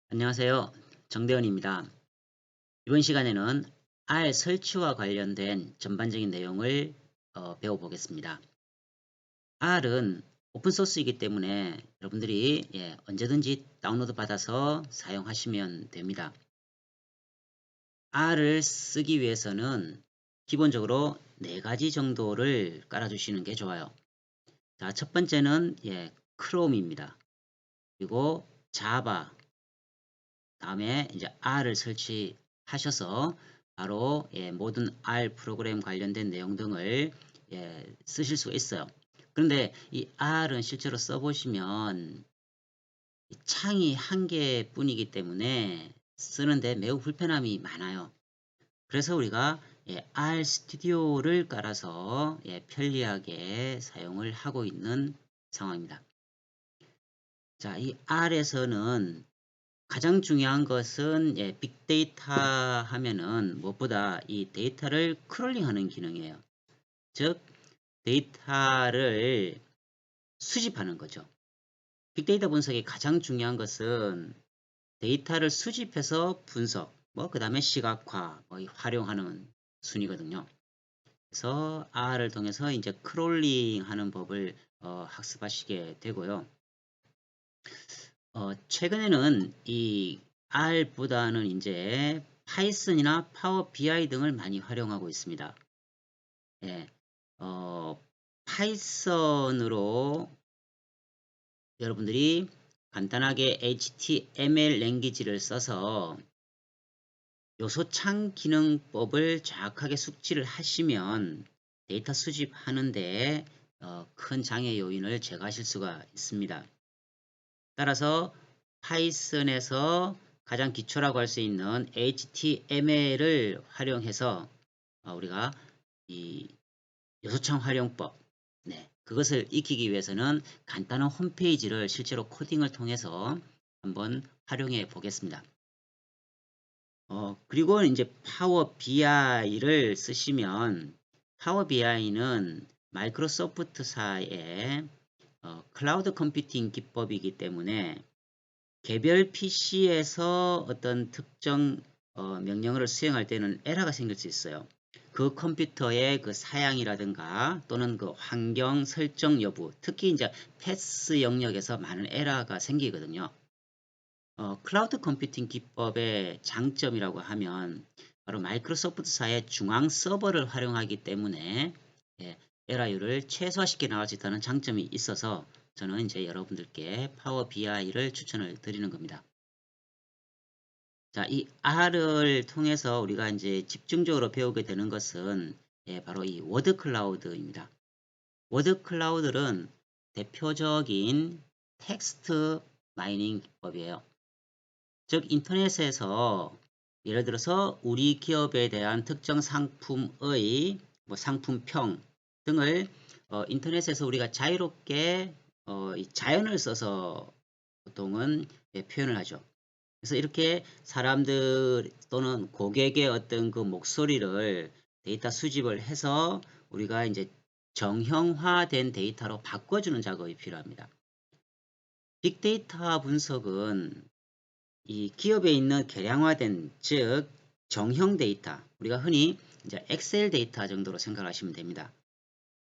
안녕하세요. 정대원입니다. 이번 시간에는 R 설치와 관련된 전반적인 내용을 배워보겠습니다. R은 오픈소스이기 때문에 여러분들이 언제든지 다운로드 받아서 사용하시면 됩니다. R을 쓰기 위해서는 기본적으로 4가지 정도를 깔아주시는 게 좋아요. 자, 첫 번째는 크롬입니다. 그리고 자바, 다음에 이제 R을 설치하셔서 바로 모든 R 프로그램 관련된 내용 등을 쓰실 수가 있어요. 그런데 이 R은 실제로 써보시면 창이 한 개뿐이기 때문에 쓰는데 매우 불편함이 많아요. 그래서 우리가 R 스튜디오를 깔아서 편리하게 사용을 하고 있는 상황입니다. 자, 이 R에서는 가장 중요한 것은 빅데이터 하면은 무엇보다 이 데이터를 크롤링하는 기능이에요. 즉 데이터를 수집하는 거죠. 빅데이터 분석의 가장 중요한 것은 데이터를 수집해서 분석, 그 다음에 시각화, 활용하는 순이거든요. 그래서 R을 통해서 이제 크롤링하는 법을 학습하시게 되고요. 최근에는 이 R보다는 이제 파이썬이나 파워 BI 등을 많이 활용하고 있습니다. 예, 파이썬으로 여러분들이 간단하게 HTML 랭귀지를 써서 요소창 기능법을 정확하게 숙지를 하시면 데이터 수집하는데 큰 장애 요인을 제거하실 수가 있습니다. 따라서 파이썬에서 가장 기초라고 할 수 있는 HTML을 활용해서 우리가 이 요소창 활용법, 그것을 익히기 위해서는 간단한 홈페이지를 실제로 코딩을 통해서 한번 활용해 보겠습니다. 그리고 이제 파워 BI를 쓰시면 파워 BI는 마이크로소프트사의 클라우드 컴퓨팅 기법이기 때문에 개별 PC에서 어떤 특정 명령어를 수행할 때는 에러가 생길 수 있어요. 그 컴퓨터의 그 사양이라든가 또는 그 환경 설정 여부, 특히 이제 패스 영역에서 많은 에러가 생기거든요. 클라우드 컴퓨팅 기법의 장점이라고 하면 바로 마이크로소프트사의 중앙 서버를 활용하기 때문에 에러율을 최소화시켜 나갈 수 있다는 장점이 있어서 저는 이제 여러분들께 파워 BI를 추천을 드리는 겁니다. 자, 이 R을 통해서 우리가 이제 집중적으로 배우게 되는 것은 바로 이 워드 클라우드입니다. 워드 클라우드는 대표적인 텍스트 마이닝 기법이에요. 즉 인터넷에서 예를 들어서 우리 기업에 대한 특정 상품의 상품평 등을 인터넷에서 우리가 자유롭게 이 자연을 써서 보통은 표현을 하죠. 그래서 이렇게 사람들 또는 고객의 어떤 그 목소리를 데이터 수집을 해서 우리가 이제 정형화된 데이터로 바꿔주는 작업이 필요합니다. 빅데이터 분석은 이 기업에 있는 개량화된 즉 정형 데이터, 우리가 흔히 이제 엑셀 데이터 정도로 생각하시면 됩니다.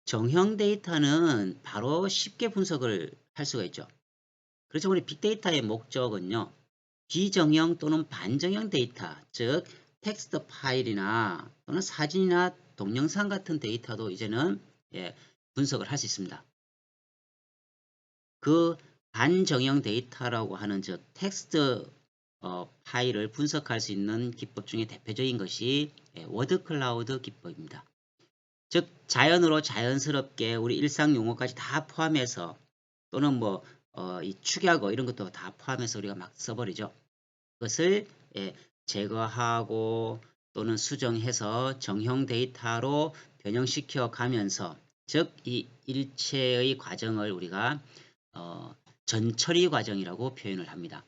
정형 데이터는 바로 쉽게 분석을 할 수가 있죠. 그래서 우리 빅데이터의 목적은요, 비정형 또는 반정형 데이터, 즉 텍스트 파일이나 또는 사진이나 동영상 같은 데이터도 이제는 분석을 할 수 있습니다. 그 반정형 데이터라고 하는 즉 텍스트 파일을 분석할 수 있는 기법 중에 대표적인 것이 워드 클라우드 기법입니다. 즉 자연으로 자연스럽게 우리 일상 용어까지 다 포함해서 또는 이 축약어 이런 것도 다 포함해서 우리가 막 써버리죠. 그것을 제거하고 또는 수정해서 정형 데이터로 변형시켜 가면서 즉 이 일체의 과정을 우리가 전처리 과정이라고 표현을 합니다.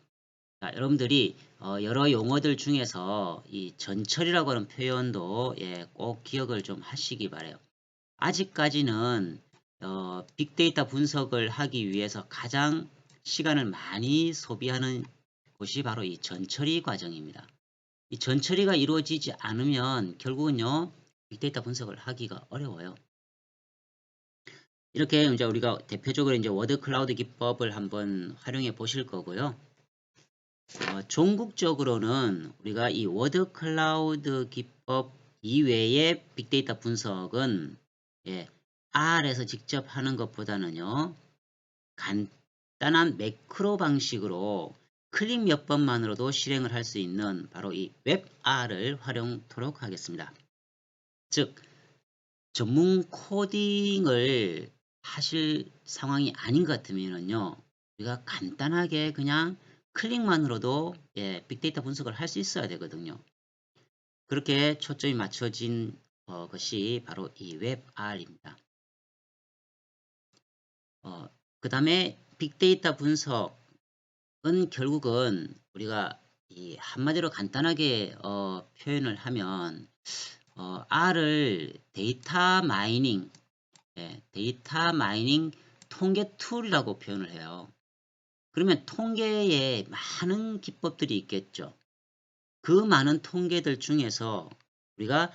자, 여러분들이 여러 용어들 중에서 이 전처리라고 하는 표현도 꼭 기억을 좀 하시기 바래요. 아직까지는 빅데이터 분석을 하기 위해서 가장 시간을 많이 소비하는 그것이 바로 이 전처리 과정입니다. 이 전처리가 이루어지지 않으면 결국은요, 빅데이터 분석을 하기가 어려워요. 이렇게 이제 우리가 대표적으로 이제 워드 클라우드 기법을 한번 활용해 보실 거고요. 종국적으로는 우리가 이 워드 클라우드 기법 이외의 빅데이터 분석은 R에서 직접 하는 것보다는요, 간단한 매크로 방식으로 클릭 몇 번만으로도 실행을 할 수 있는 바로 이 웹R을 활용토록 하겠습니다. 즉, 전문 코딩을 하실 상황이 아닌 것 같으면요, 우리가 간단하게 그냥 클릭만으로도 빅데이터 분석을 할 수 있어야 되거든요. 그렇게 초점이 맞춰진 것이 바로 이 웹R입니다. 그 다음에 빅데이터 분석은 결국은 우리가 이 한마디로 간단하게 표현을 하면 R을 데이터 마이닝 통계 툴이라고 표현을 해요. 그러면 통계에 많은 기법들이 있겠죠. 그 많은 통계들 중에서 우리가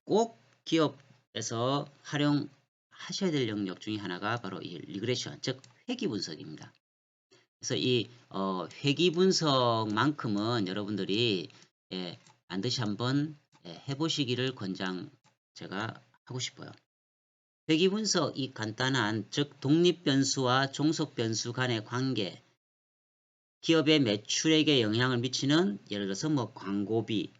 꼭 기업에서 활용하셔야 될 영역 중에 하나가 바로 이 리그레션, 즉 회귀 분석입니다. 그래서 이 회귀 분석만큼은 여러분들이 반드시 한번 해보시기를 제가 하고 싶어요. 회귀 분석, 이 간단한 즉 독립 변수와 종속 변수 간의 관계, 기업의 매출액에 영향을 미치는 예를 들어서 뭐 광고비,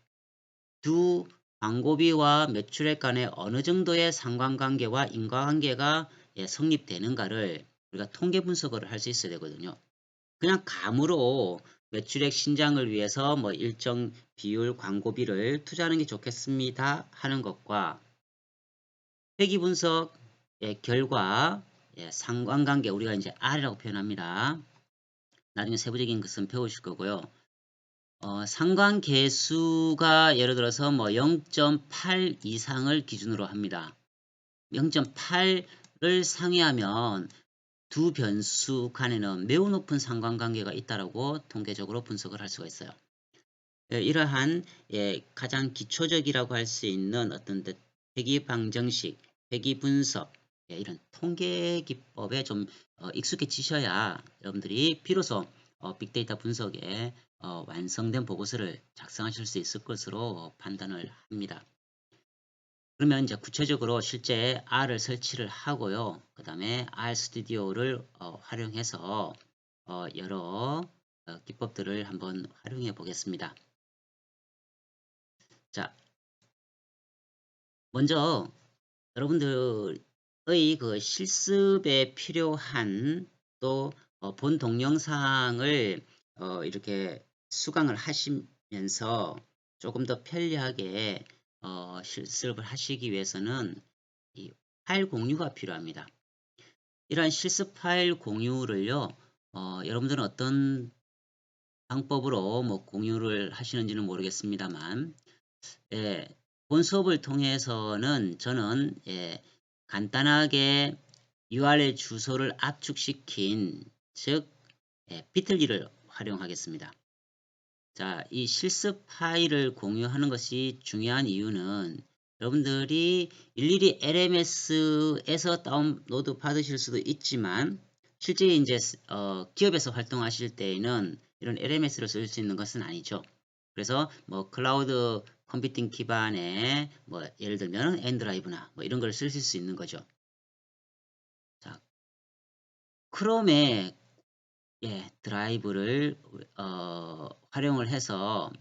두 광고비와 매출액 간의 어느 정도의 상관관계와 인과관계가 성립되는가를 우리가 통계 분석을 할 수 있어야 되거든요. 그냥 감으로 매출액 신장을 위해서 뭐 일정 비율 광고비를 투자하는 게 좋겠습니다 하는 것과 회귀 분석의 결과 상관관계, 우리가 이제 R이라고 표현합니다. 나중에 세부적인 것은 배우실 거고요. 상관계수가 예를 들어서 뭐 0.8 이상을 기준으로 합니다. 0.8을 상회하면 두 변수 간에는 매우 높은 상관관계가 있다라고 통계적으로 분석을 할 수가 있어요. 이러한 가장 기초적이라고 할 수 있는 어떤 회귀 방정식, 회귀 분석, 이런 통계 기법에 좀 익숙해지셔야 여러분들이 비로소 빅데이터 분석에 완성된 보고서를 작성하실 수 있을 것으로 판단을 합니다. 그러면 이제 구체적으로 실제 R을 설치를 하고요. 그 다음에 R 스튜디오를 활용해서 여러 기법들을 한번 활용해 보겠습니다. 자, 먼저 여러분들의 그 실습에 필요한 또 본 동영상을 이렇게 수강을 하시면서 조금 더 편리하게 실습을 하시기 위해서는 이 파일 공유가 필요합니다. 이러한 실습 파일 공유를요, 여러분들은 어떤 방법으로 뭐 공유를 하시는지는 모르겠습니다만, 본 수업을 통해서는 저는 간단하게 URL 주소를 압축시킨 즉 비틀기를 활용하겠습니다. 자, 이 실습 파일을 공유하는 것이 중요한 이유는 여러분들이 일일이 LMS에서 다운로드 받으실 수도 있지만 실제 이제 기업에서 활동하실 때에는 이런 LMS를 쓸 수 있는 것은 아니죠. 그래서 뭐 클라우드 컴퓨팅 기반의 뭐 예를 들면 엔드라이브나 뭐 이런 걸 쓰실 수 있는 거죠. 자, 크롬의 드라이브를 활용을 해서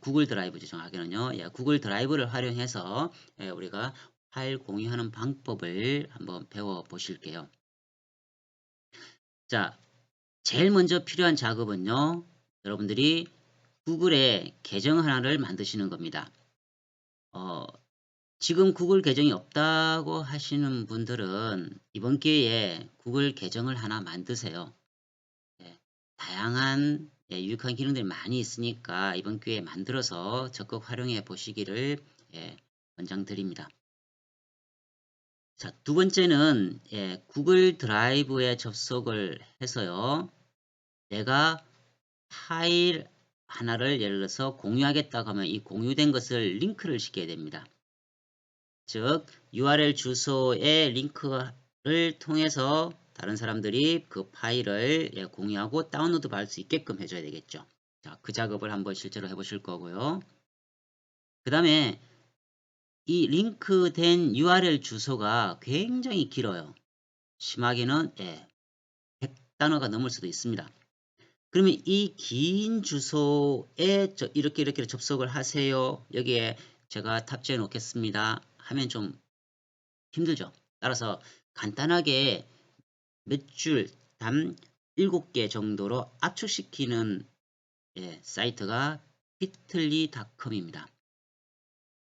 구글 드라이브죠, 정확히는요. 구글 드라이브를 활용해서 우리가 파일 공유하는 방법을 한번 배워 보실게요. 자, 제일 먼저 필요한 작업은요, 여러분들이 구글에 계정 하나를 만드시는 겁니다. 지금 구글 계정이 없다고 하시는 분들은 이번 기회에 구글 계정을 하나 만드세요. 다양한 유익한 기능들이 많이 있으니까 이번 기회에 만들어서 적극 활용해 보시기를 권장드립니다. 자, 두 번째는 구글 드라이브에 접속을 해서요. 내가 파일 하나를 예를 들어서 공유하겠다고 하면 이 공유된 것을 링크를 시켜야 됩니다. 즉 URL 주소의 링크를 통해서 다른 사람들이 그 파일을 공유하고 다운로드 받을 수 있게끔 해줘야 되겠죠. 자, 그 작업을 한번 실제로 해보실 거고요. 그 다음에 이 링크된 URL 주소가 굉장히 길어요. 심하게는 100단어가 넘을 수도 있습니다. 그러면 이 긴 주소에 이렇게 접속을 하세요. 여기에 제가 탑재해 놓겠습니다. 하면 좀 힘들죠. 따라서 간단하게 몇 줄, 단 7개 정도로 압축시키는 사이트가 bitly.com입니다.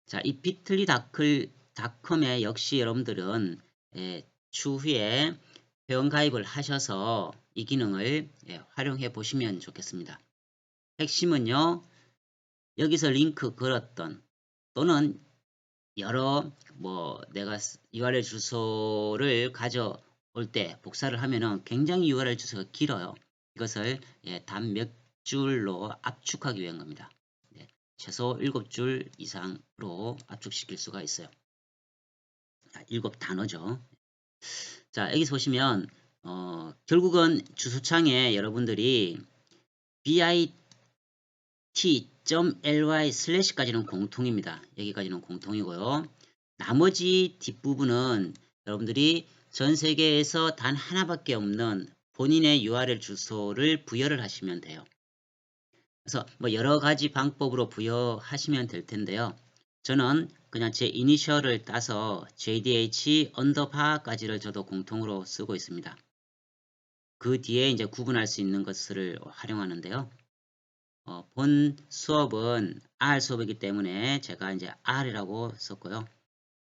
자, 이 bitly.com에 역시 여러분들은 추후에 회원 가입을 하셔서 이 기능을 활용해 보시면 좋겠습니다. 핵심은요, 여기서 링크 걸었던 또는 여러 내가 URL 주소를 가져올 때 복사를 하면은 굉장히 URL 주소가 길어요. 이것을 단 몇 줄로 압축하기 위한 겁니다. 최소 7줄 이상으로 압축시킬 수가 있어요. 7단어죠. 자, 여기서 보시면 결국은 주소창에 여러분들이 bit.ly/까지는 공통입니다. 여기까지는 공통이고요. 나머지 뒷부분은 여러분들이 전 세계에서 단 하나밖에 없는 본인의 URL 주소를 부여를 하시면 돼요. 그래서 여러 가지 방법으로 부여하시면 될 텐데요. 저는 그냥 제 이니셜을 따서 JDH 언더바까지를 저도 공통으로 쓰고 있습니다. 그 뒤에 이제 구분할 수 있는 것을 활용하는데요. 본 수업은 R 수업이기 때문에 제가 이제 R이라고 썼고요.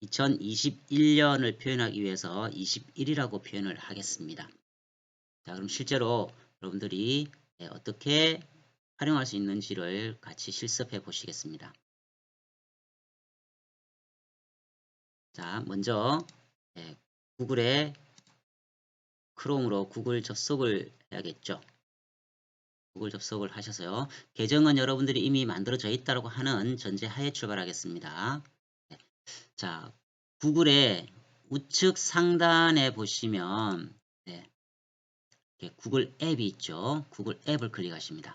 2021년을 표현하기 위해서 21이라고 표현을 하겠습니다. 자, 그럼 실제로 여러분들이 어떻게 활용할 수 있는지를 같이 실습해 보시겠습니다. 자, 먼저 구글에 크롬으로 구글 접속을 해야겠죠. 구글 접속을 하셔서요. 계정은 여러분들이 이미 만들어져 있다고 하는 전제하에 출발하겠습니다. 자, 구글의 우측 상단에 보시면 구글 앱이 있죠. 구글 앱을 클릭하십니다.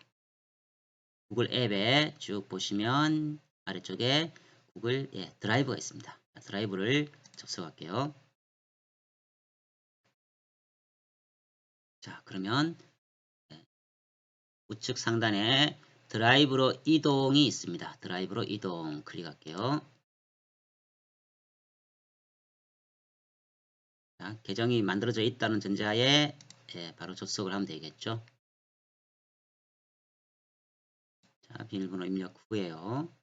구글 앱에 쭉 보시면 아래쪽에 구글 드라이브가 있습니다. 드라이브를 접속할게요. 자, 그러면 우측 상단에 드라이브로 이동이 있습니다. 드라이브로 이동 클릭할게요. 자, 계정이 만들어져 있다는 전제하에 바로 접속을 하면 되겠죠. 자, 비밀번호 입력 후에요.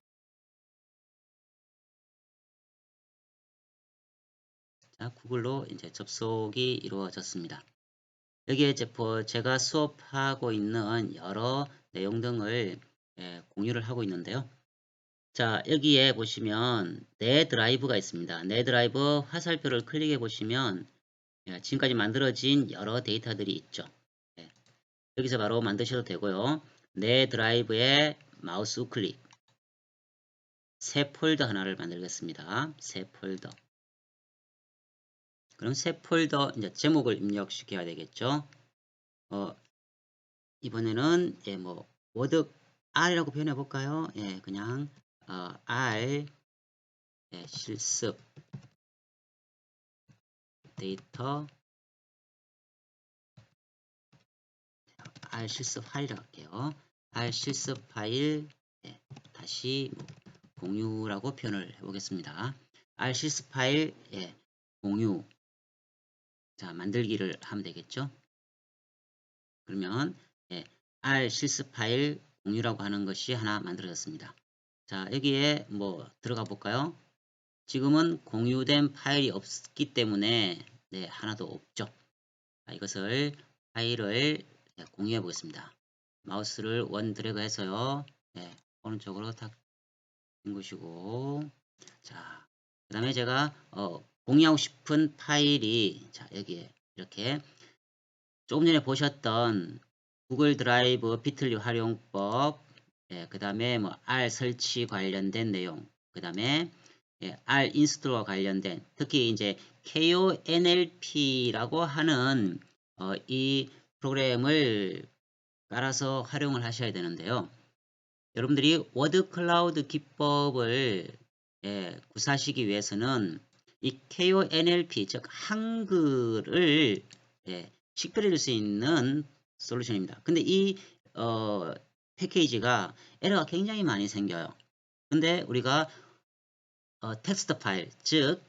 자, 구글로 이제 접속이 이루어졌습니다. 여기에 이제 제가 수업하고 있는 여러 내용 등을 공유를 하고 있는데요. 자, 여기에 보시면 내 드라이브가 있습니다. 내 드라이브 화살표를 클릭해 보시면 지금까지 만들어진 여러 데이터들이 있죠. 여기서 바로 만드셔도 되고요. 내 드라이브에 마우스 우클릭 새 폴더 하나를 만들겠습니다. 새 폴더. 그럼 새 폴더 이제 제목을 입력시켜야 되겠죠. 이번에는 워드 R이라고 표현해 볼까요? 그냥 R 실습 데이터 R 실습 파일이라고 할게요. R 실습 파일 다시 공유라고 표현을 해보겠습니다. R 실습 파일 공유. 자, 만들기를 하면 되겠죠. 그러면 R 실습 파일 공유라고 하는 것이 하나 만들어졌습니다. 자, 여기에 들어가 볼까요? 지금은 공유된 파일이 없기 때문에 하나도 없죠. 자, 이것을 파일을 공유해 보겠습니다. 마우스를 원 드래그 해서요. 오른쪽으로 탁 튕기시고 자, 그 다음에 제가 공유하고 싶은 파일이 자, 여기에 이렇게 조금 전에 보셨던 구글 드라이브 비틀리 활용법, 예, 그 다음에 뭐 R 설치 관련된 내용, 그 다음에 예, R 인스톨과 관련된 특히 이제 KONLP라고 하는 이 프로그램을 깔아서 활용을 하셔야 되는데요. 여러분들이 워드 클라우드 기법을 예, 구사하시기 위해서는 이 KONLP 즉 한글을 예, 식별해줄 수 있는 솔루션입니다. 근데 이 패키지가 에러가 굉장히 많이 생겨요. 근데 우리가 텍스트 파일 즉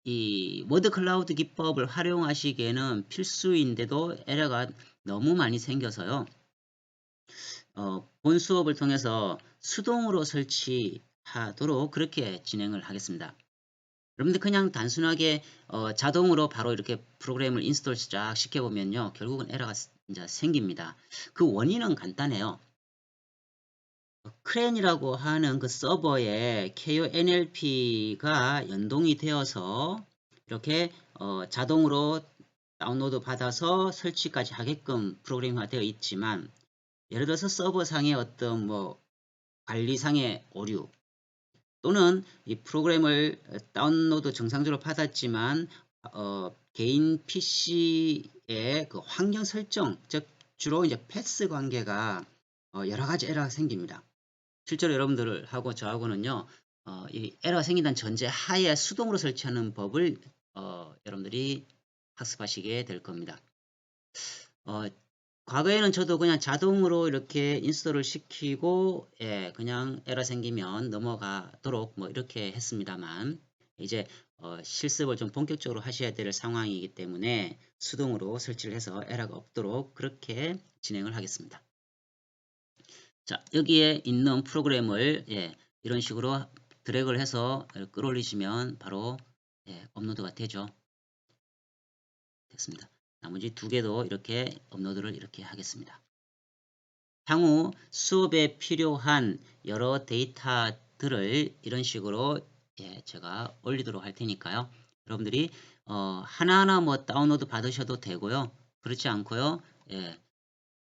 이 워드 클라우드 기법을 활용하시기에는 필수인데도 에러가 너무 많이 생겨서요. 본 수업을 통해서 수동으로 설치하도록 그렇게 진행을 하겠습니다. 여러분들 그냥 단순하게 자동으로 바로 이렇게 프로그램을 인스톨 쫙 시켜보면요. 결국은 에러가 이제 생깁니다. 그 원인은 간단해요. 크랜이라고 하는 그 서버에 KONLP가 연동이 되어서 이렇게 자동으로 다운로드 받아서 설치까지 하게끔 프로그램화 되어 있지만 예를 들어서 서버상의 어떤 뭐 관리상의 오류 또는 이 프로그램을 다운로드 정상적으로 받았지만 개인 PC의 그 환경 설정 즉 주로 이제 패스 관계가 여러 가지 에러가 생깁니다. 실제로 여러분들 하고 저하고는요 이 에러가 생긴다는 전제 하에 수동으로 설치하는 법을 여러분들이 학습하시게 될 겁니다. 과거에는 저도 그냥 자동으로 이렇게 인스톨을 시키고 예, 그냥 에러 생기면 넘어가도록 뭐 이렇게 했습니다만 이제 실습을 좀 본격적으로 하셔야 될 상황이기 때문에 수동으로 설치를 해서 에러가 없도록 그렇게 진행을 하겠습니다. 자, 여기에 있는 프로그램을 예, 이런 식으로 드래그를 해서 끌어올리시면 바로 예, 업로드가 되죠. 됐습니다. 나머지 두 개도 이렇게 업로드를 이렇게 하겠습니다. 향후 수업에 필요한 여러 데이터들을 이런 식으로 예, 제가 올리도록 할 테니까요. 여러분들이 하나하나 뭐 다운로드 받으셔도 되고요. 그렇지 않고요. 예,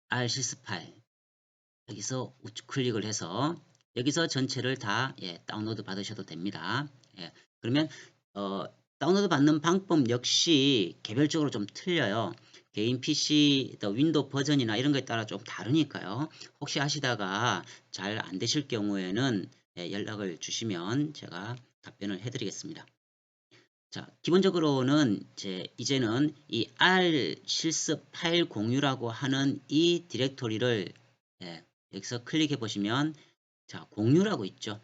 RCS 파일 여기서 우측 클릭을 해서 여기서 전체를 다 예, 다운로드 받으셔도 됩니다. 예, 그러면 다운로드 받는 방법 역시 개별적으로 좀 틀려요. 개인 PC 윈도우 버전이나 이런 거에 따라 좀 다르니까요. 혹시 하시다가 잘 안 되실 경우에는 예, 연락을 주시면 제가 답변을 해드리겠습니다. 자, 기본적으로는 이제는 이 R 실습 파일 공유라고 하는 이 디렉토리를 예, 여기서 클릭해 보시면 자, 공유라고 있죠.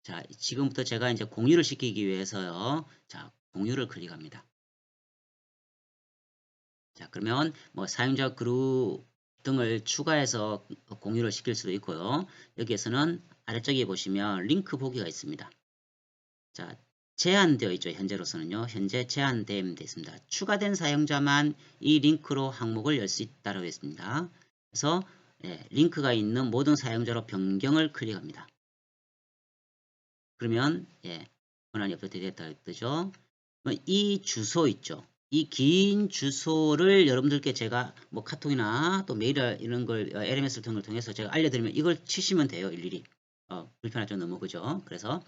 자, 지금부터 제가 이제 공유를 시키기 위해서요. 자, 공유를 클릭합니다. 자, 그러면 뭐 사용자 그룹 등을 추가해서 공유를 시킬 수도 있고요. 여기에서는 아래쪽에 보시면 링크 보기가 있습니다. 자, 제한되어 있죠. 현재로서는요. 현재 제한되어 있습니다. 추가된 사용자만 이 링크로 항목을 열 수 있다고 했습니다. 그래서 예, 링크가 있는 모든 사용자로 변경을 클릭합니다. 그러면 예, 권한이 업데이트됐다 뜨죠. 이 주소 있죠. 이 긴 주소를 여러분들께 제가 뭐 카톡이나 또 메일 이런 걸 LMS 등을 통해서 제가 알려드리면 이걸 치시면 돼요. 일일이. 불편하죠. 너무 그죠. 그래서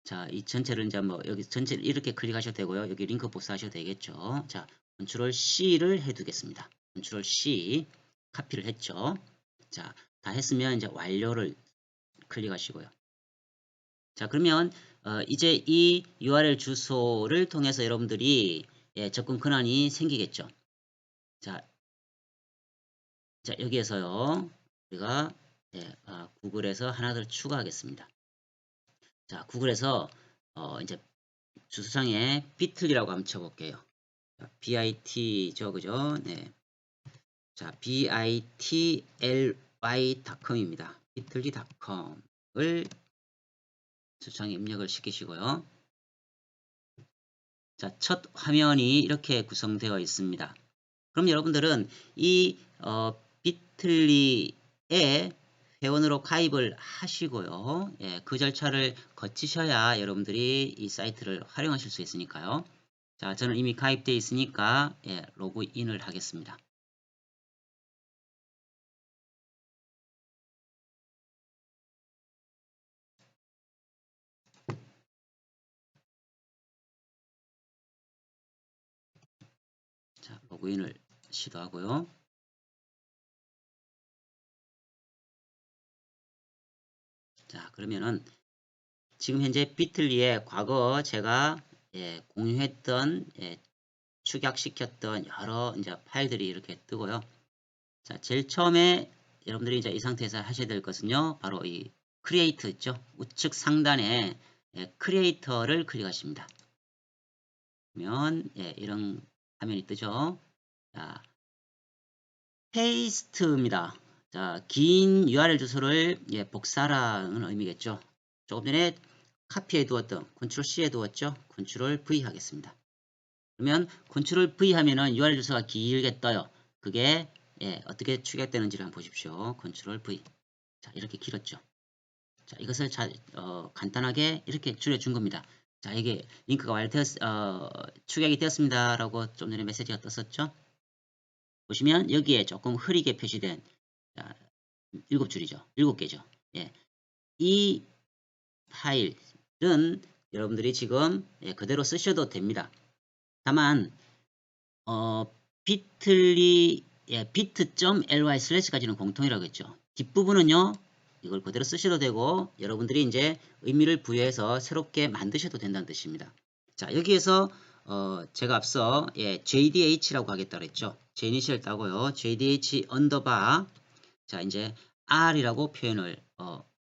자, 이 전체를 이제 뭐 여기 전체를 이렇게 클릭하셔도 되고요. 여기 링크 복사하셔도 되겠죠. 자, 컨트롤 C를 해두겠습니다. 컨트롤 C 카피를 했죠. 자, 다 했으면 이제 완료를 클릭하시고요. 자, 그러면 이제 이 URL 주소를 통해서 여러분들이 예, 접근 권한이 생기겠죠. 자, 자 여기에서요. 우리가 예, 구글에서 하나 더 추가하겠습니다. 자, 구글에서 이제 주소창에 비틀리라고 한번 쳐볼게요. bit죠, 그죠? 네. 자, bitly.com입니다. bitly.com을 주소창에 입력을 시키시고요. 자, 첫 화면이 이렇게 구성되어 있습니다. 그럼 여러분들은 이 비틀리에 회원으로 가입을 하시고요. 예, 그 절차를 거치셔야 여러분들이 이 사이트를 활용하실 수 있으니까요. 자, 저는 이미 가입되어 있으니까 예, 로그인을 하겠습니다. 자, 로그인을 시도하고요. 자, 그러면은 지금 현재 비틀리에 과거 제가 예, 공유했던 예, 축약시켰던 여러 이제 파일들이 이렇게 뜨고요. 자, 제일 처음에 여러분들이 이제 이 상태에서 하셔야 될 것은요. 바로 이 크리에이터 있죠. 우측 상단에 예, 크리에이터를 클릭하십니다. 그러면 예, 이런 화면이 뜨죠. 자, 페이스트입니다. 자, 긴 URL 주소를 예, 복사라는 의미겠죠. 조금 전에 카피해 두었던 컨트롤 C에 두었죠. 컨트롤 V 하겠습니다. 그러면 컨트롤 V 하면은 URL 주소가 길게 떠요. 그게 예, 어떻게 추격되는지를 한번 보십시오. 컨트롤 V. 자, 이렇게 길었죠. 자, 이것을 간단하게 이렇게 줄여준 겁니다. 자, 이게 링크가 추격이 되었습니다라고 좀 전에 메시지가 떴었죠. 보시면 여기에 조금 흐리게 표시된 자, 7줄이죠. 7개죠. 예. 이 파일은 여러분들이 지금 예, 그대로 쓰셔도 됩니다. 다만 비틀리 예, bit.ly 슬래시까지는 공통이라고 했죠. 뒷부분은요. 이걸 그대로 쓰셔도 되고 여러분들이 이제 의미를 부여해서 새롭게 만드셔도 된다는 뜻입니다. 자, 여기에서 제가 앞서 예, JDH라고 하겠다고 했죠. 제 이니셜 따고요. JDH 언더바 자, 이제 R이라고 표현을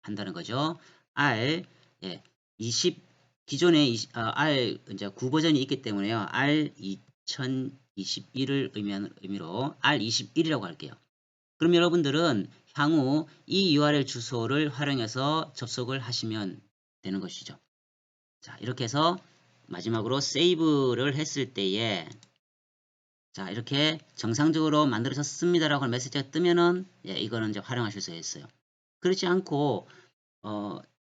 한다는 거죠. R 예, 20 기존에 R 이제 9버전이 있기 때문에요. R 2021을 의미하는 의미로 R21이라고 할게요. 그럼 여러분들은 향후 이 URL 주소를 활용해서 접속을 하시면 되는 것이죠. 자, 이렇게 해서 마지막으로 세이브를 했을 때에 자, 이렇게 정상적으로 만들어졌습니다라고 하는 메시지가 뜨면은 예, 이거는 이제 활용하실 수 있어요. 그렇지 않고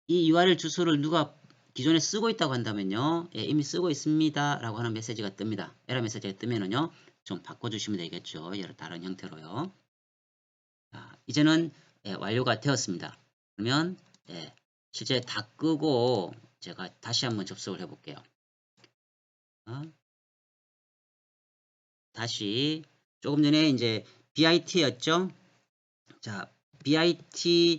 이 URL 주소를 누가 기존에 쓰고 있다고 한다면요. 예, 이미 쓰고 있습니다라고 하는 메시지가 뜹니다. 에러 메시지가 뜨면은요. 좀 바꿔주시면 되겠죠. 다른 형태로요. 자, 이제는 예, 완료가 되었습니다. 그러면 예, 실제 다 끄고 제가 다시 한번 접속을 해볼게요. 다시 조금 전에 이제 bit였죠. 자, bit.ly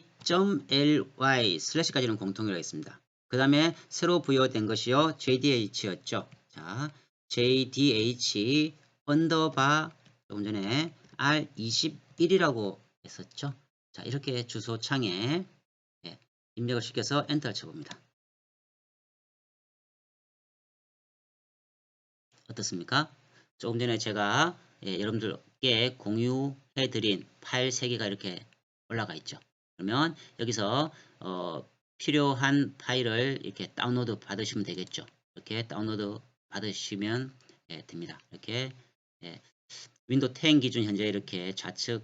슬래시까지는 공통이라고 했습니다. 그 다음에 새로 부여된 것이요. jdh였죠. 자, jdh 언더바 조금 전에 r21이라고 했었죠. 자, 이렇게 주소창에 예, 입력을 시켜서 엔터를 쳐봅니다. 어떻습니까? 조금 전에 제가 예, 여러분들께 공유해드린 파일 3개가 이렇게 올라가 있죠. 그러면 여기서 필요한 파일을 이렇게 다운로드 받으시면 되겠죠. 이렇게 다운로드 받으시면 예, 됩니다. 이렇게 예, 윈도우 10 기준 현재 이렇게 좌측에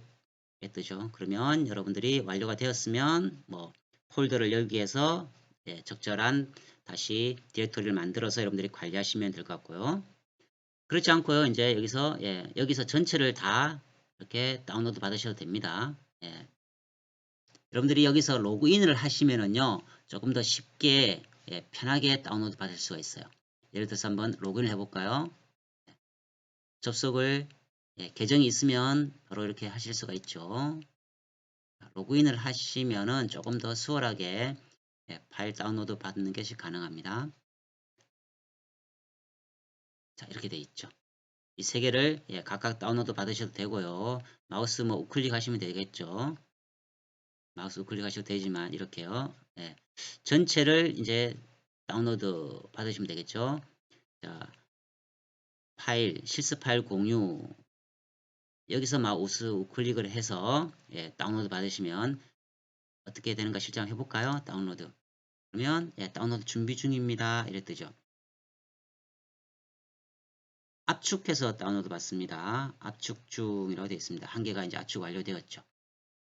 뜨죠. 그러면 여러분들이 완료가 되었으면 뭐 폴더를 여기에서 예, 적절한 다시 디렉토리를 만들어서 여러분들이 관리하시면 될 것 같고요. 그렇지 않고요. 이제 여기서 예, 여기서 전체를 다 이렇게 다운로드 받으셔도 됩니다. 예. 여러분들이 여기서 로그인을 하시면은요. 조금 더 쉽게 예, 편하게 다운로드 받을 수가 있어요. 예를 들어서 한번 로그인을 해볼까요? 접속을 예, 계정이 있으면 바로 이렇게 하실 수가 있죠. 로그인을 하시면은 조금 더 수월하게 예, 파일 다운로드 받는 것이 가능합니다. 자, 이렇게 돼 있죠. 이 세 개를 예, 각각 다운로드 받으셔도 되고요. 마우스 뭐 우클릭 하시면 되겠죠. 마우스 우클릭 하셔도 되지만 이렇게요. 예, 전체를 이제 다운로드 받으시면 되겠죠. 자, 파일, 실습 파일 공유 여기서 마우스 우클릭을 해서 예, 다운로드 받으시면 어떻게 되는가 실제 한번 해볼까요? 다운로드 그러면 예, 다운로드 준비 중입니다. 이래 뜨죠. 압축해서 다운로드 받습니다. 압축 중이라고 되어 있습니다. 한 개가 이제 압축 완료되었죠.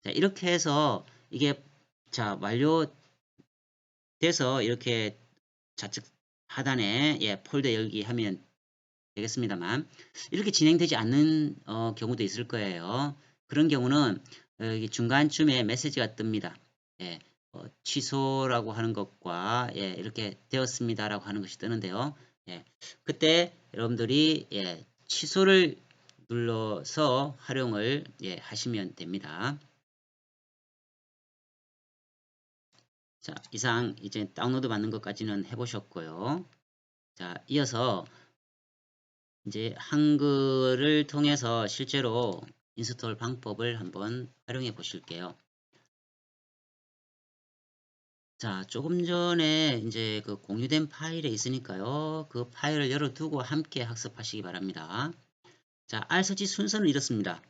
자, 이렇게 해서 이게 자 완료돼서 이렇게 좌측 하단에 예, 폴더 열기 하면 되겠습니다만 이렇게 진행되지 않는 경우도 있을 거예요. 그런 경우는 여기 중간쯤에 메시지가 뜹니다. 예, 취소라고 하는 것과 예, 이렇게 되었습니다라고 하는 것이 뜨는데요. 예, 그때 여러분들이 예, 취소를 눌러서 활용을 예, 하시면 됩니다. 자, 이상 이제 다운로드 받는 것까지는 해보셨고요. 자, 이어서 이제 한글을 통해서 실제로 인스톨 방법을 한번 활용해 보실게요. 자, 조금 전에 이제 그 공유된 파일에 있으니까요. 그 파일을 열어두고 함께 학습하시기 바랍니다. 자, R 설치 순서는 이렇습니다.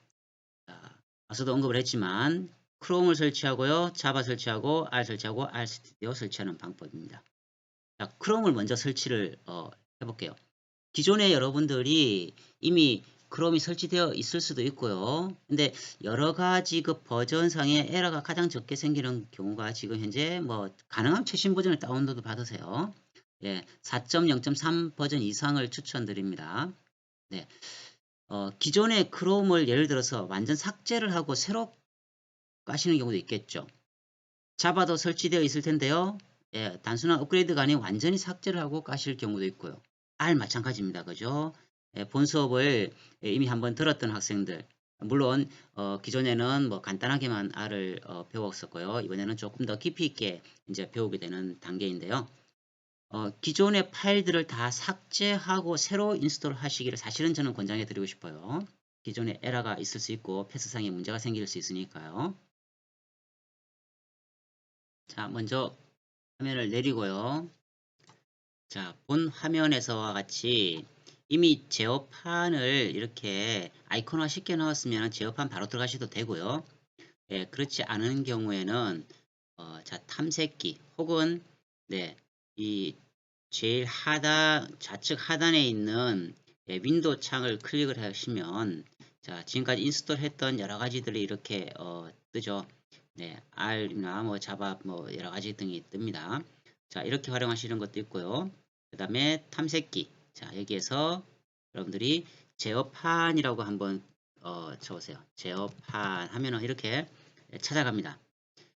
자, 앞서도 언급을 했지만 크롬을 설치하고요. 자바 설치하고 R 설치하고 R 스튜디오 설치하는 방법입니다. 자, 크롬을 먼저 설치를 해볼게요. 기존에 여러분들이 이미 크롬이 설치되어 있을 수도 있고요. 근데 여러 가지 그 버전상의 에러가 가장 적게 생기는 경우가 지금 현재 뭐 가능한 최신 버전을 다운로드 받으세요. 예, 4.0.3 버전 이상을 추천드립니다. 네, 기존의 크롬을 예를 들어서 완전 삭제를 하고 새로 까시는 경우도 있겠죠. 자바도 설치되어 있을 텐데요. 예, 단순한 업그레이드가 아닌 완전히 삭제를 하고 까실 경우도 있고요. R 마찬가지입니다. 그죠? 예, 본 수업을 이미 한번 들었던 학생들, 물론 기존에는 뭐 간단하게만 R을 배웠었고요. 이번에는 조금 더 깊이 있게 이제 배우게 되는 단계인데요. 기존의 파일들을 다 삭제하고 새로 인스톨 하시기를 사실은 저는 권장해 드리고 싶어요. 기존에 에러가 있을 수 있고 패스상에 문제가 생길 수 있으니까요. 자, 먼저 화면을 내리고요. 자, 본 화면에서와 같이 이미 제어판을 이렇게 아이콘화 쉽게 나왔으면 제어판 바로 들어가셔도 되고요. 예, 그렇지 않은 경우에는 자, 탐색기 혹은 네, 이 제일 좌측 하단에 있는 예, 윈도우 창을 클릭을 하시면 자, 지금까지 인스톨 했던 여러 가지들이 이렇게 뜨죠. 네, R이나 뭐 자바 뭐 여러 가지 등이 뜹니다. 자, 이렇게 활용하시는 것도 있고요. 그 다음에 탐색기. 자, 여기에서 여러분들이 제어판이라고 한번 쳐보세요. 제어판 하면은 이렇게 찾아갑니다.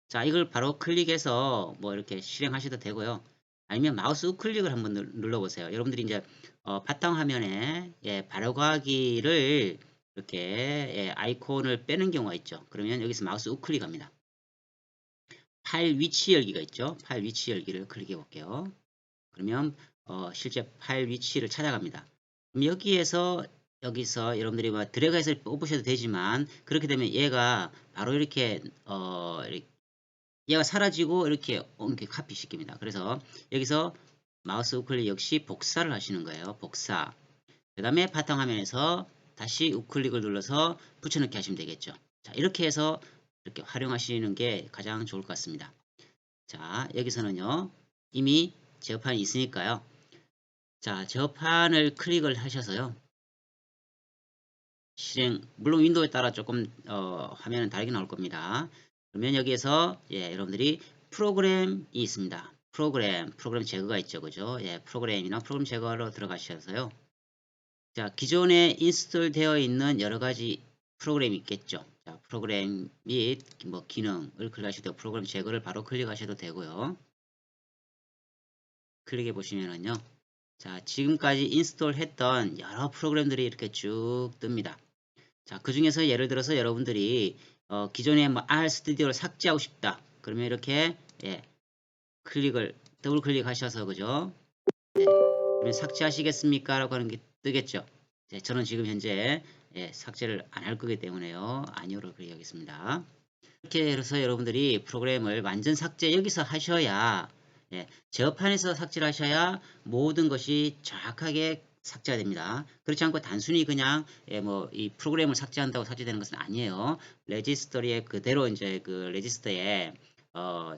자, 이걸 바로 클릭해서 뭐 이렇게 실행하셔도 되고요. 아니면 마우스 우클릭을 한번 눌러보세요. 여러분들이 이제 바탕화면에 예, 바로가기를 이렇게 예, 아이콘을 빼는 경우가 있죠. 그러면 여기서 마우스 우클릭합니다. 파일 위치 열기가 있죠. 파일 위치 열기를 클릭해 볼게요. 그러면 실제 파일 위치를 찾아갑니다. 그럼 여기서 여러분들이 뭐 드래그해서 뽑으셔도 되지만 그렇게 되면 얘가 바로 이렇게 얘가 사라지고 이렇게 옮겨 카피 시킵니다. 그래서 여기서 마우스 우클릭 역시 복사를 하시는 거예요. 복사. 그 다음에 바탕화면에서 다시 우클릭을 눌러서 붙여넣기 하시면 되겠죠. 자, 이렇게 해서 이렇게 활용하시는 게 가장 좋을 것 같습니다. 자, 여기서는요, 이미 제어판이 있으니까요. 자, 제어판을 클릭을 하셔서요. 실행, 물론 윈도우에 따라 조금 화면은 다르게 나올 겁니다. 그러면 여기에서 예, 여러분들이 프로그램이 있습니다. 프로그램 제거가 있죠. 그죠? 예, 프로그램이나 프로그램 제거로 들어가셔서요. 자, 기존에 인스톨 되어 있는 여러 가지 프로그램이 있겠죠. 자, 프로그램 및 뭐 기능을 클릭하셔도 프로그램 제거를 바로 클릭하셔도 되고요. 클릭해 보시면은요. 자, 지금까지 인스톨 했던 여러 프로그램들이 이렇게 쭉 뜹니다. 자, 그 중에서 예를 들어서 여러분들이 기존에 뭐 R 스튜디오를 삭제하고 싶다. 그러면 이렇게 예, 더블 클릭하셔서 그죠? 네, 그러면 삭제하시겠습니까? 라고 하는 게 뜨겠죠. 네, 저는 지금 현재 예, 삭제를 안 할 거기 때문에요. 아니오를 클릭하겠습니다. 이렇게 해서 여러분들이 프로그램을 완전 삭제 여기서 하셔야 예, 제어판에서 삭제를 하셔야 모든 것이 정확하게 삭제가 됩니다. 그렇지 않고 단순히 그냥 예, 뭐 이 프로그램을 삭제한다고 삭제되는 것은 아니에요. 레지스터리에 그대로 이제 그 레지스터에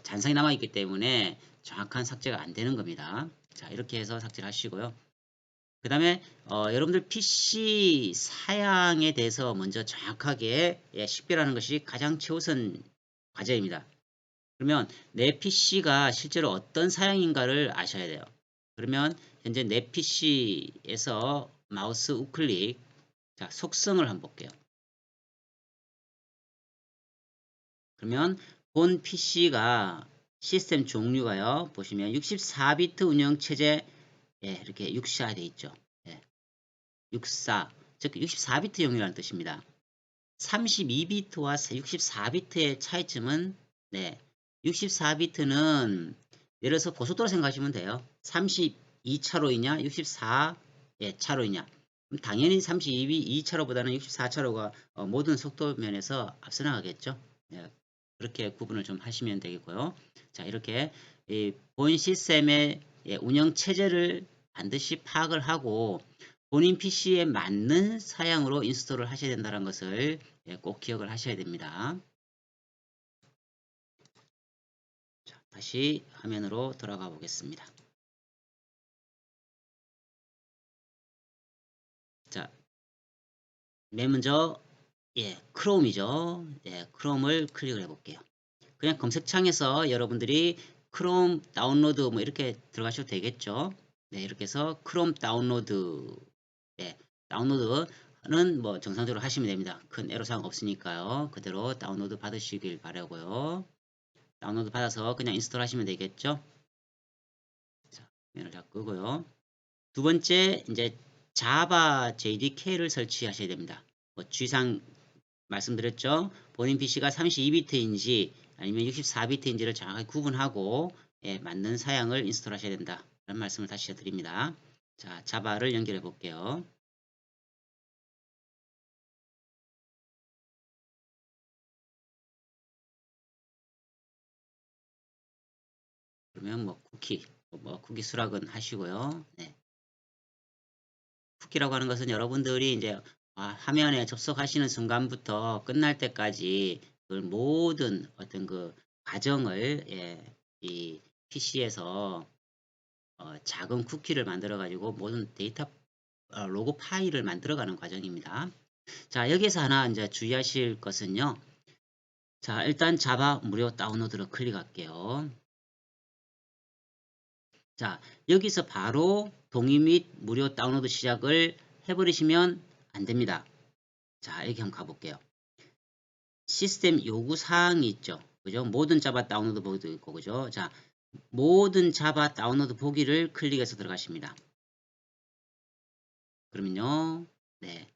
잔상이 남아 있기 때문에 정확한 삭제가 안 되는 겁니다. 자, 이렇게 해서 삭제를 하시고요. 그 다음에 여러분들 PC 사양에 대해서 먼저 정확하게 예, 식별하는 것이 가장 최우선 과제입니다. 그러면 내 PC가 실제로 어떤 사양인가를 아셔야 돼요. 그러면 현재 내 PC에서 마우스 우클릭. 자, 속성을 한번 볼게요. 그러면 본 PC가 시스템 종류가요. 보시면 64비트 운영체제, 예, 이렇게 64 돼 있죠. 예, 64, 즉 64비트용이라는 뜻입니다. 32비트와 64비트의 차이점은, 네, 64비트는 예를 들어서 고속도로 생각하시면 돼요. 32차로이냐 64 차로이냐. 그럼 당연히 32차로보다는 64차로가 모든 속도 면에서 앞서 나가겠죠. 예, 그렇게 구분을 좀 하시면 되겠고요. 자, 이렇게 본 시스템의 운영 체제를 반드시 파악을 하고 본인 PC에 맞는 사양으로 인스톨을 하셔야 된다는 것을 꼭 기억을 하셔야 됩니다. 자, 다시 화면으로 돌아가 보겠습니다. 자, 맨 먼저 크롬이죠. 크롬을 클릭을 해볼게요. 그냥 검색창에서 여러분들이 크롬 다운로드 뭐 이렇게 들어가셔도 되겠죠. 네, 이렇게 해서 크롬 다운로드, 다운로드는 뭐 정상적으로 하시면 됩니다. 큰 애로사항 없으니까요. 그대로 다운로드 받으시길 바라고요. 다운로드 받아서 그냥 인스톨 하시면 되겠죠. 자, 화면을 다 끄고요. 두 번째, 이제 자바 JDK를 설치하셔야 됩니다. 뭐 주의사항 말씀드렸죠. 본인 PC가 32비트인지 아니면 64비트인지를 정확하게 구분하고 맞는 사양을 인스톨 하셔야 된다. 라는 말씀을 다시 드립니다. 자, 자바를 연결해 볼게요. 그러면 뭐 쿠키 수락은 하시고요. 네. 쿠키라고 하는 것은 여러분들이 이제 화면에 접속하시는 순간부터 끝날 때까지 그 모든 어떤 그 과정을 이 PC에서 작은 쿠키를 만들어 가지고 모든 데이터 로그 파일을 만들어가는 과정입니다. 자, 여기서 하나 이제 주의하실 것은요. 자, 일단 자바 무료 다운로드를 클릭할게요. 자, 여기서 바로 동의 및 무료 다운로드 시작을 해버리시면 안 됩니다. 자, 여기 한번 가볼게요. 시스템 요구 사항이 있죠. 그죠? 모든 자바 다운로드 보기도 있고, 그죠? 자, 모든 자바 다운로드 보기를 클릭해서 들어가십니다. 그러면요, 네.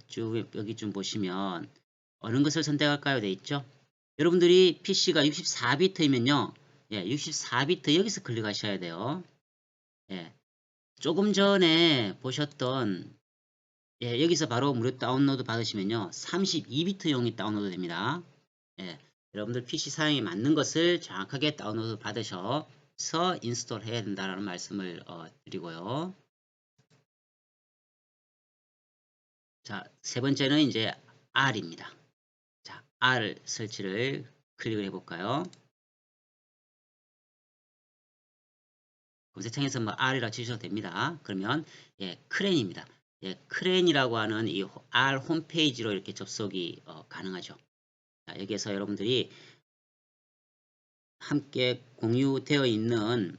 쭉 여기 좀 보시면 어느 것을 선택할까요? 돼 있죠. 여러분들이 PC가 64비트이면요. 64비트 여기서 클릭하셔야 돼요. 예, 조금 전에 보셨던 여기서 바로 무료 다운로드 받으시면요. 32비트용이 다운로드 됩니다. 예, 여러분들 PC 사양에 맞는 것을 정확하게 다운로드 받으셔서 인스톨 해야 된다는 말씀을 드리고요. 자, 세 번째는 이제 R입니다. 자, R 설치를 클릭을 해볼까요? 검색창에서 뭐 R이라 치셔도 됩니다. 그러면 크랜입니다. 크랜이라고 하는 이 R 홈페이지로 이렇게 접속이 가능하죠. 자, 여기에서 여러분들이 함께 공유되어 있는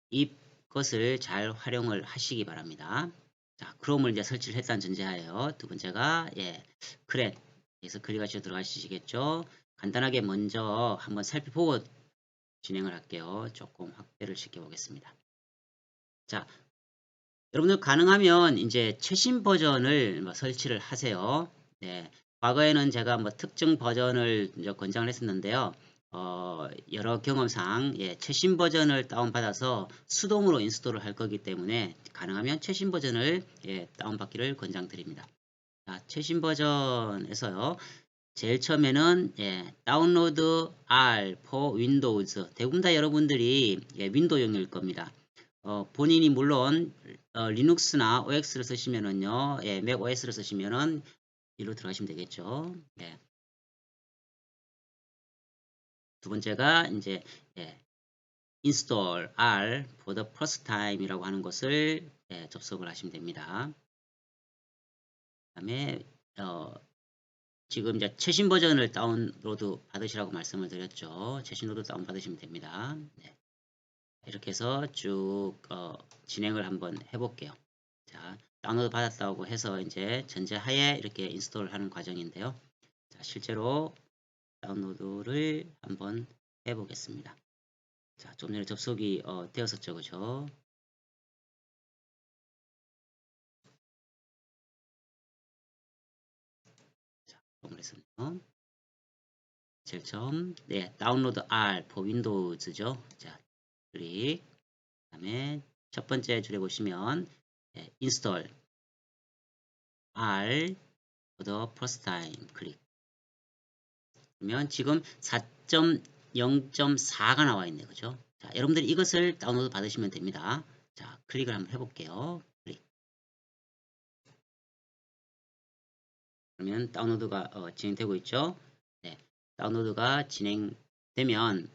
이것을 잘 활용을 하시기 바랍니다. 자, 크롬을 이제 설치를 했다는 전제하에요. 두 번째가 크랜에서 클릭하셔서 들어가시겠죠. 간단하게 먼저 한번 살펴보고 진행을 할게요. 조금 확대를 시켜 보겠습니다. 자, 여러분들 가능하면 이제 최신 버전을 뭐 설치를 하세요. 네, 과거에는 제가 뭐 특정 버전을 이제 권장을 했었는데요. 여러 경험상 최신 버전을 다운받아서 수동으로 인스톨을 할 거기 때문에 가능하면 최신 버전을 다운받기를 권장드립니다. 자, 최신 버전에서요. 제일 처음에는 다운로드 R for Windows. 대부분 다 여러분들이 윈도우용일 겁니다. 본인이 물론 리눅스나 OX를 쓰시면은요, 맥 OS를 쓰시면은 이로 들어가시면 되겠죠. 두 번째가 이제 install R for the first time이라고 하는 것을 접속을 하시면 됩니다. 그다음에 지금 이제 최신 버전을 다운로드 받으시라고 말씀을 드렸죠. 최신 로드 다운 받으시면 됩니다. 이렇게 해서 쭉 진행을 한번 해볼게요. 자, 다운로드 받았다고 해서 이제 전제하에 이렇게 인스톨 하는 과정인데요. 자, 실제로 다운로드를 한번 해보겠습니다. 자, 좀 전에 접속이 되었었죠, 그죠? 자, 그랬었네요. 제일 처음, 네, 다운로드 R for Windows죠. 자, 클릭. 그다음에 첫 번째 줄에 보시면 install R for the first time 클릭. 그러면 지금 4.0.4가 나와 있네요. 그죠? 자, 여러분들이 이것을 다운로드 받으시면 됩니다. 자, 클릭을 한번 해볼게요. 클릭. 그러면 다운로드가 진행되고 있죠. 네, 다운로드가 진행되면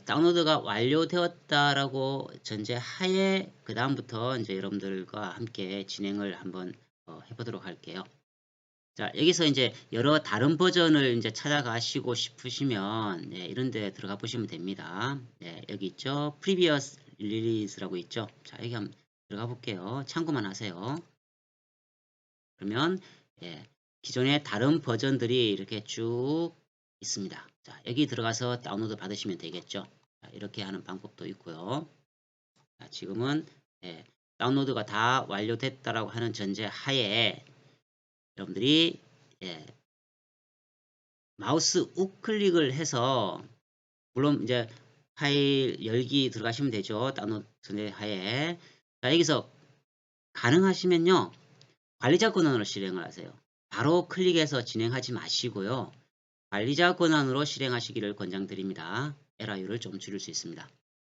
다운로드가 완료되었다라고 전제하에 그 다음부터 이제 여러분들과 함께 진행을 한번 해보도록 할게요. 자, 여기서 이제 여러 다른 버전을 이제 찾아가시고 싶으시면 네, 이런 데 들어가 보시면 됩니다. 네, 여기 있죠. Previous Release라고 있죠. 자, 여기 한번 들어가 볼게요. 참고만 하세요. 그러면 예, 기존의 다른 버전들이 이렇게 쭉 있습니다. 자, 여기 들어가서 다운로드 받으시면 되겠죠. 자, 이렇게 하는 방법도 있고요. 자, 지금은 예, 다운로드가 다 완료됐다라고 하는 전제 하에 여러분들이 예, 마우스 우클릭을 해서 물론 이제 파일 열기 들어가시면 되죠. 다운로드 전제 하에 자, 여기서 가능하시면요. 관리자 권한으로 실행을 하세요. 바로 클릭해서 진행하지 마시고요. 관리자 권한으로 실행하시기를 권장드립니다. 에러율을 좀 줄일 수 있습니다.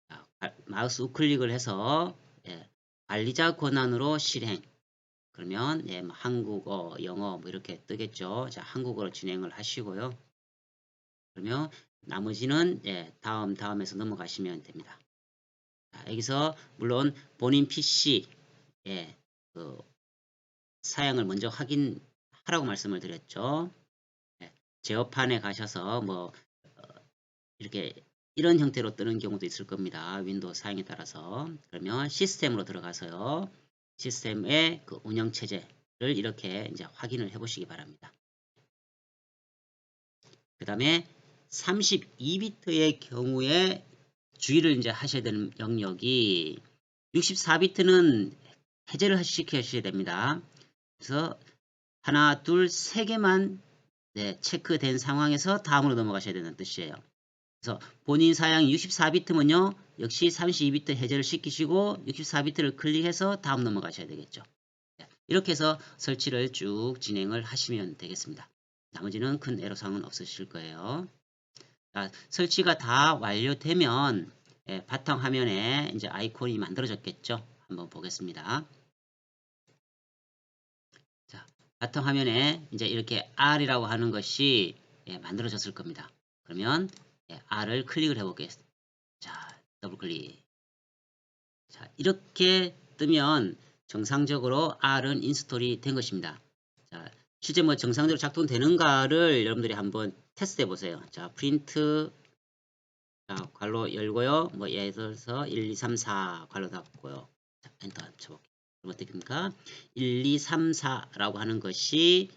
자, 마우스 우클릭을 해서 예, 관리자 권한으로 실행. 그러면 예, 뭐 한국어, 영어 뭐 이렇게 뜨겠죠. 자, 한국어로 진행을 하시고요. 그러면 나머지는 예, 다음에서 넘어가시면 됩니다. 자, 여기서 물론 본인 PC 예, 그 사양을 먼저 확인하라고 말씀을 드렸죠. 예, 제어판에 가셔서 뭐 이렇게 이런 형태로 뜨는 경우도 있을 겁니다. 윈도우 사양에 따라서. 그러면 시스템으로 들어가서요. 시스템의 그 운영체제를 이렇게 이제 확인을 해 보시기 바랍니다. 그 다음에 32비트의 경우에 주의를 이제 하셔야 되는 영역이 64비트는 해제를 시켜주셔야 됩니다. 그래서 하나, 둘, 세 개만 네, 체크된 상황에서 다음으로 넘어가셔야 되는 뜻이에요. 그래서 본인 사양 64비트면요. 역시 32비트 해제를 시키시고 64비트를 클릭해서 다음 넘어가셔야 되겠죠. 이렇게 해서 설치를 쭉 진행을 하시면 되겠습니다. 나머지는 큰 애로사항은 없으실 거예요. 자, 설치가 다 완료되면 바탕화면에 이제 아이콘이 만들어졌겠죠. 한번 보겠습니다. 자, 바탕화면에 이제 이렇게 R이라고 하는 것이 만들어졌을 겁니다. 그러면 R을 클릭을 해보겠습니다. 자, 더블 클릭. 자, 이렇게 뜨면 정상적으로 R은 인스톨이 된 것입니다. 자, 실제 뭐 정상적으로 작동되는가를 여러분들이 한번 테스트 해 보세요. 자, 프린트 자, 괄호 열고요. 뭐 예를 들어서 1, 2, 3, 4 괄호 닫고요. 자, 엔터 쳐볼게요. 그럼 어떻게 됩니까? 1, 2, 3, 4라고 하는 것이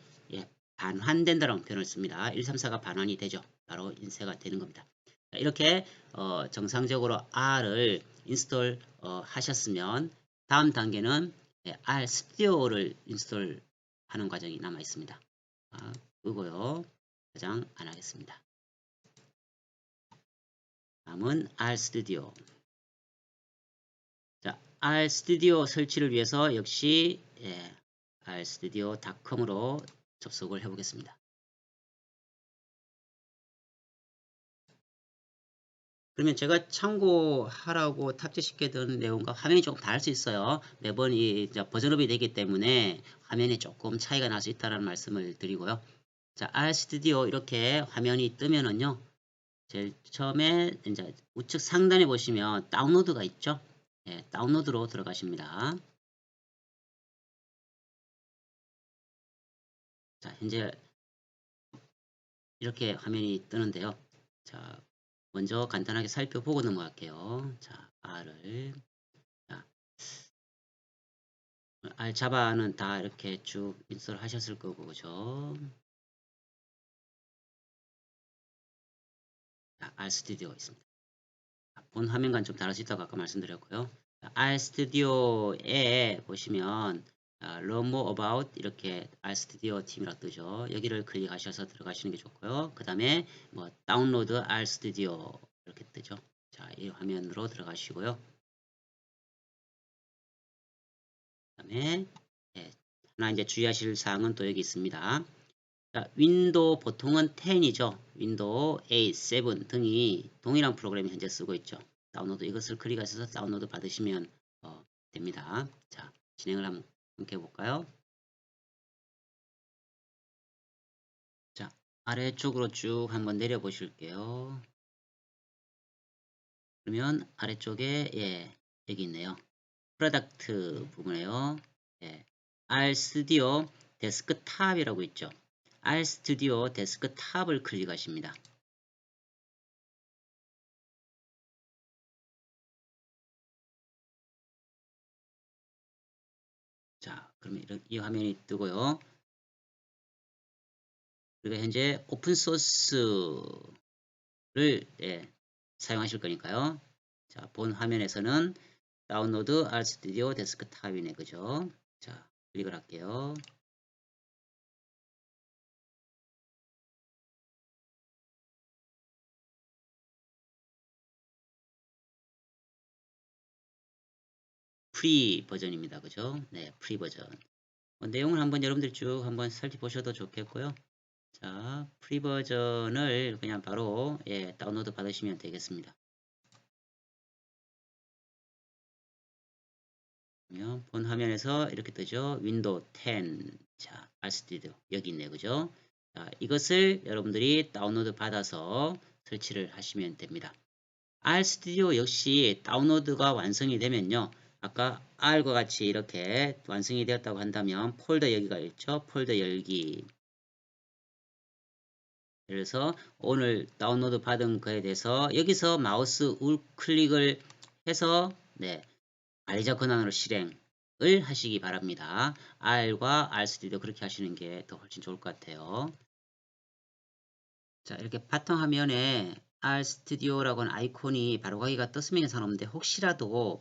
반환된다라는 표현을 씁니다. 1, 3, 4가 반환이 되죠. 바로 인쇄가 되는 겁니다. 자, 이렇게 정상적으로 R을 인스톨 하셨으면 다음 단계는 R 스튜디오를 인스톨 하는 과정이 남아 있습니다. 그거요. 저장 안 하겠습니다. 다음은 R 스튜디오. 자, R 스튜디오 설치를 위해서 역시 rstudio.com으로 접속을 해보겠습니다. 그러면 제가 참고하라고 탑재시켜둔 내용과 화면이 조금 다를 수 있어요. 매번 이 버전업이 되기 때문에 화면이 조금 차이가 날 수 있다는 말씀을 드리고요. 자, RStudio 이렇게 화면이 뜨면은요. 제일 처음에 이제 우측 상단에 보시면 다운로드가 있죠. 다운로드로 들어가십니다. 자, 현재 이렇게 화면이 뜨는데요. 자, 먼저 간단하게 살펴보고 넘어갈게요. 자, R을. 자, 알자바는 다 이렇게 쭉 인스톨 하셨을 거고, 그죠? 자, RStudio 있습니다. 본 화면과는 좀 다를 수 있다고 아까 말씀드렸고요. RStudio에 보시면 Learn More About 이렇게 RStudio 팀이라고 뜨죠. 여기를 클릭하셔서 들어가시는 게 좋고요. 그 다음에 뭐 다운로드 RStudio 이렇게 뜨죠. 자, 이 화면으로 들어가시고요. 그 다음에 하나 이제 주의하실 사항은 또 여기 있습니다. 자, 윈도우 보통은 10이죠. 윈도우 8, 7 등이 동일한 프로그램을 현재 쓰고 있죠. 다운로드 이것을 클릭하셔서 다운로드 받으시면 됩니다. 자, 진행을 한번 함께 해볼까요? 자, 아래쪽으로 쭉 한번 내려 보실게요. 그러면 아래쪽에 여기 있네요. 프로덕트 부분에요. RStudio 데스크탑이라고 있죠. RStudio 데스크탑을 클릭하십니다. 자, 그러면 이 화면이 뜨고요. 그리고 현재 오픈소스를 사용하실 거니까요. 자, 본 화면에서는 다운로드 RStudio 데스크탑이네, 그죠? 자, 클릭을 할게요. 프리 버전입니다, 그죠? 네, 프리 버전. 내용을 한번 여러분들 쭉 한번 살펴보셔도 좋겠고요. 자, 프리 버전을 그냥 바로 다운로드 받으시면 되겠습니다. 본 화면에서 이렇게 뜨죠. 윈도우 10. 자, RStudio 여기 있네, 그죠? 자, 이것을 여러분들이 다운로드 받아서 설치를 하시면 됩니다. RStudio 역시 다운로드가 완성이 되면요. 아까 R과 같이 이렇게 완성이 되었다고 한다면 폴더 여기가 있죠. 폴더 열기. 그래서 오늘 다운로드 받은 거에 대해서 여기서 마우스 우클릭을 해서 관리자 권한으로 실행을 하시기 바랍니다. R과 RStudio 그렇게 하시는 게 더 훨씬 좋을 것 같아요. 자, 이렇게 바탕화면에 RStudio라고 하는 아이콘이 바로가기가 떴으면 상관없는데 혹시라도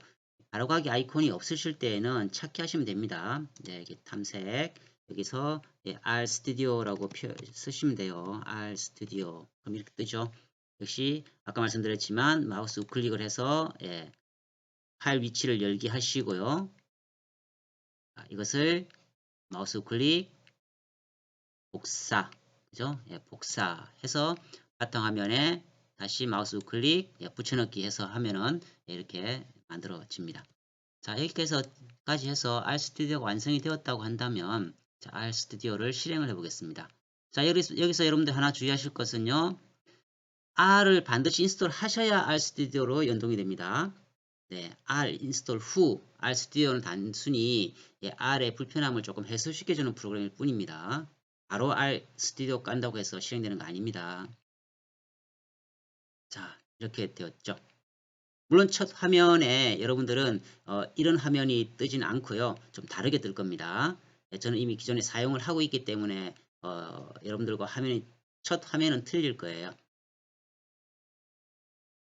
바로가기 아이콘이 없으실 때에는 찾기 하시면 됩니다. 이렇게 탐색 여기서 RStudio라고 쓰시면 돼요. RStudio 그럼 이렇게 뜨죠. 역시 아까 말씀드렸지만 마우스 우클릭을 해서 파일 위치를 열기 하시고요. 자, 이것을 마우스 우클릭 복사 그죠? 복사해서 바탕화면에 다시 마우스 우클릭 붙여넣기 해서 하면은 이렇게 만들어집니다. 자, 여기까지 해서 RStudio가 완성이 되었다고 한다면 자, RStudio를 실행을 해 보겠습니다. 자, 여기서 여러분들 하나 주의하실 것은요. R을 반드시 인스톨 하셔야 RStudio로 연동이 됩니다. R 인스톨 후 RStudio는 단순히 R의 불편함을 조금 해소시켜주는 프로그램일 뿐입니다. 바로 RStudio 깐다고 해서 실행되는 거 아닙니다. 자, 이렇게 되었죠. 물론 첫 화면에 여러분들은 이런 화면이 뜨진 않고요. 좀 다르게 뜰 겁니다. 저는 이미 기존에 사용을 하고 있기 때문에 여러분들과 첫 화면은 틀릴 거예요.